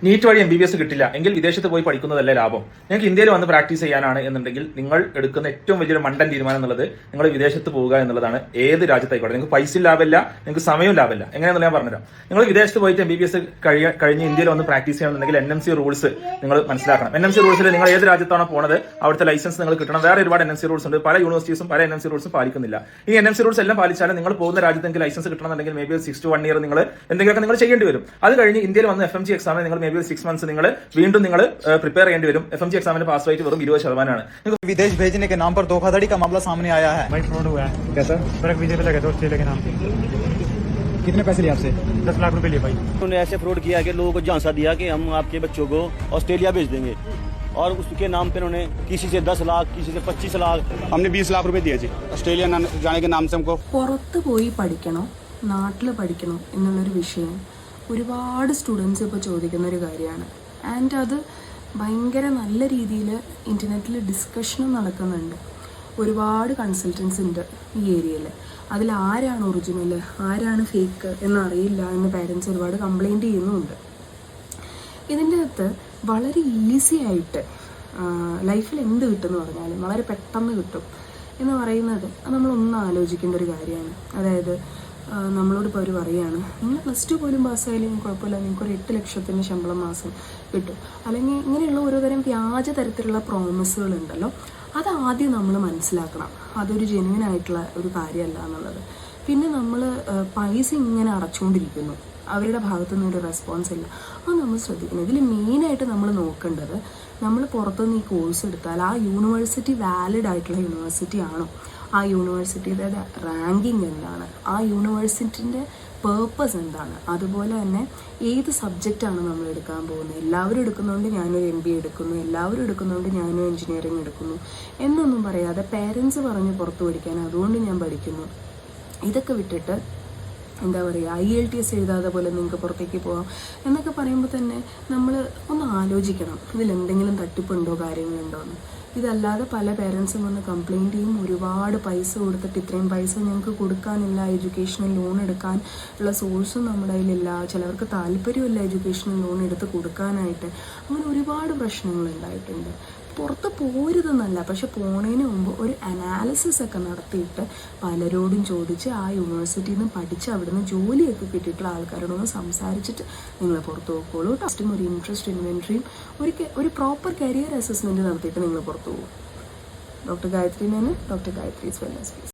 NEET വഴി MBBS കിട്ടില്ല എങ്കിൽ വിദേശത്ത് പോയി പഠിക്കുന്നതല്ലേ ലാഭം. നിങ്ങൾക്ക് ഇന്ത്യയിൽ വന്ന് പ്രാക്ടീസ് ചെയ്യാനാണ് എന്നുണ്ടെങ്കിൽ നിങ്ങൾ എടുക്കുന്ന ഏറ്റവും വലിയൊരു മണ്ടൻ തീരുമാനം എന്നുള്ളത് നിങ്ങൾ വിദേശത്ത് പോവുക എന്നുള്ളതാണ്. ഏത് രാജ്യത്തായിക്കോട്ടെ, നിങ്ങൾക്ക് പൈസ ലാഭമില്ല, നിങ്ങൾക്ക് സമയവും ലാഭമില്ല. എങ്ങനെയാണെന്ന് ഞാൻ പറഞ്ഞുതരാം. നിങ്ങൾ വിദേശത്ത് പോയിട്ട് MBBS കഴിഞ്ഞ് ഇന്ത്യയിൽ വന്ന് പ്രാക്ടീസ് ചെയ്യണമെന്നുണ്ടെങ്കിൽ NMC റൂൾസ് നിങ്ങൾ മനസ്സിലാക്കണം. NMC റൂൾസിൽ നിങ്ങൾ ഏത് രാജ്യത്താണോ പോണത് അവിടുത്തെ ലൈസൻസ് നിങ്ങൾ കിട്ടണം. വേറെ ഒരുപാട് NMC റൂൾസ് ഉണ്ട്. പല യൂണിവേഴ്സിറ്റീസും പല NMC റൂൾസും പാലിക്കുന്നില്ല. ഈ NMC റൂൾസ് എല്ലാം പാലിച്ചാലും നിങ്ങൾ പോകുന്ന രാജ്യത്ത് നിങ്ങൾക്ക് ലൈസൻസ് കിട്ടണമെന്നുണ്ടെങ്കിൽ മേ ബി 6 to 1 year നിങ്ങൾ എന്തെങ്കിലുമൊക്കെ നിങ്ങൾ ചെയ്യേണ്ടി വരും. അത് കഴിഞ്ഞ് ഇന്ത്യയിൽ വന്ന് FMG എക്സാമിന് നിങ്ങൾ മേ ബി 6 months നിങ്ങൾ വീണ്ടും നിങ്ങൾ പ്രിപ്പയർ ചെയ്യേണ്ടി വരും. FMG എക്സാമിന്റെ പാസ് റേറ്റ് വെറും 20%. विदेश भेजने के नाम पर धोखाधड़ी का मामला सामने आया है। भाई फ्रॉड हुआ है। कैसा? वर्क वीजे पे लगे थे ऑस्ट्रेलिया के नाम पे। कितने पैसे लिए आपसे? 10 लाख रुपए लिए भाई। उन्होंने ऐसे फ्रॉड किया कि लोगों को झांसा दिया कि हम आपके बच्चों को ऑस्ट्रेलिया भेज देंगे और उसके नाम पे उन्होंने किसी से 10 लाख किसी से 25 लाख हमने 20 लाख रुपए दिए जी ऑस्ट्रेलिया जाने के नाम से हमको। പുറത്ത് പോയി പഠിക്കണോ നാട്ടിൽ പഠിക്കണോ എന്നുള്ളൊരു വിഷയം ഒരുപാട് സ്റ്റുഡൻസ് ഇപ്പോൾ ചോദിക്കുന്ന ഒരു കാര്യമാണ്. ആൻഡ് അത് ഭയങ്കര നല്ല രീതിയിൽ ഇൻ്റർനെറ്റിൽ ഡിസ്കഷനും നടക്കുന്നുണ്ട്. ഒരുപാട് കൺസൾട്ടൻസ് ഉണ്ട് ഈ ഏരിയയിൽ. അതിൽ ആരാണ് ഒറിജിനൽ ആരാണ് ഫേക്ക് എന്നറിയില്ല എന്ന് പാരൻസ് ഒരുപാട് കംപ്ലൈൻറ്റ് ചെയ്യുന്നുമുണ്ട്. ഇതിൻ്റെ അകത്ത് വളരെ ഈസി ആയിട്ട് ലൈഫിൽ എന്ത് കിട്ടുമെന്ന് പറഞ്ഞാലും വളരെ പെട്ടെന്ന് കിട്ടും എന്ന് പറയുന്നത് നമ്മളൊന്നും ആലോചിക്കേണ്ട ഒരു കാര്യമാണ്. അതായത് നമ്മളോട് ഇപ്പോൾ അവർ പറയുകയാണ്, നിങ്ങൾ +2 പോലും പാസ്സായാലും കുഴപ്പമില്ല, നിങ്ങൾക്കൊരു 8 ലക്ഷത്തിൻ്റെ ശമ്പളം മാസം കിട്ടും, അല്ലെങ്കിൽ ഇങ്ങനെയുള്ള ഓരോ തരം വ്യാജ തരത്തിലുള്ള പ്രോമിസുകളുണ്ടല്ലോ, അതാദ്യം നമ്മൾ മനസ്സിലാക്കണം. അതൊരു ജെന്യുവൻ ആയിട്ടുള്ള ഒരു കാര്യമല്ല എന്നുള്ളത്. പിന്നെ നമ്മൾ പൈസ ഇങ്ങനെ അടച്ചുകൊണ്ടിരിക്കുന്നു, അവരുടെ ഭാഗത്തുനിന്ന് ഒരു റെസ്പോൺസ് ഇല്ല, അത് നമ്മൾ ശ്രദ്ധിക്കണം. ഇതിൽ മെയിനായിട്ട് നമ്മൾ നോക്കേണ്ടത്, നമ്മൾ പുറത്തുനിന്ന് ഈ കോഴ്സ് എടുത്താൽ ആ യൂണിവേഴ്സിറ്റി വാലിഡ് ആയിട്ടുള്ള യൂണിവേഴ്സിറ്റി ആണോ, ആ യൂണിവേഴ്സിറ്റിയുടെ റാങ്കിങ് എന്താണ്, ആ യൂണിവേഴ്സിറ്റിൻ്റെ പേർപ്പസ് എന്താണ്, അതുപോലെ തന്നെ ഏത് സബ്ജക്റ്റാണ് നമ്മൾ എടുക്കാൻ പോകുന്നത്. എല്ലാവരും എടുക്കുന്നതുകൊണ്ട് ഞാനൊരു MBA എടുക്കുന്നു, എല്ലാവരും എടുക്കുന്നതുകൊണ്ട് ഞാനൊരു എഞ്ചിനീയറിംഗ് എടുക്കുന്നു എന്നൊന്നും പറയാതെ പേരൻസ് പറഞ്ഞ് പുറത്ത് പഠിക്കാൻ അതുകൊണ്ട് ഞാൻ പഠിക്കുന്നു, ഇതൊക്കെ വിട്ടിട്ട് എന്താ പറയുക IELTS എഴുതാതെ പോലെ നിങ്ങൾക്ക് പുറത്തേക്ക് പോകാം എന്നൊക്കെ പറയുമ്പോൾ തന്നെ നമ്മൾ ഒന്ന് ആലോചിക്കണം, ഇതിലെന്തെങ്കിലും തട്ടിപ്പുണ്ടോ കാര്യങ്ങളുണ്ടോ എന്ന്. ഇതല്ലാതെ പല പേരൻസും വന്ന് കംപ്ലയിൻറ്റ് ചെയ്യും, ഒരുപാട് പൈസ കൊടുത്തിട്ട് ഇത്രയും പൈസ ഞങ്ങൾക്ക് കൊടുക്കാനില്ല, എഡ്യൂക്കേഷണൽ ലോൺ എടുക്കാൻ ഉള്ള സോഴ്സും നമ്മുടെ കയ്യിലില്ല, ചിലവർക്ക് താല്പര്യമില്ല എഡ്യൂക്കേഷണൽ ലോൺ എടുത്ത് കൊടുക്കാനായിട്ട്. അങ്ങനെ ഒരുപാട് പ്രശ്നങ്ങൾ ഉണ്ടായിട്ടുണ്ട്. പുറത്ത് പോരുതെന്നല്ല, പക്ഷെ പോണതിന് മുമ്പ് ഒരു അനാലിസിസ് ഒക്കെ നടത്തിയിട്ട് പലരോടും ചോദിച്ച് ആ യൂണിവേഴ്സിറ്റിയിൽ നിന്ന് പഠിച്ച് അവിടുന്ന് ജോലിയൊക്കെ കിട്ടിയിട്ടുള്ള ആൾക്കാരോടൊന്ന് സംസാരിച്ചിട്ട് നിങ്ങൾ പുറത്ത് പോയിക്കോളൂ. ടെസ്റ്റും ഒരു ഇൻട്രസ്റ്റ് ഇൻവെൻട്രിയും ഒരു പ്രോപ്പർ കരിയർ അസസ്മെൻറ്റ് നടത്തിയിട്ട് നിങ്ങൾ പുറത്ത് പോകും. Doctor Gayathri Menon, doctor Gayathri's wellness space.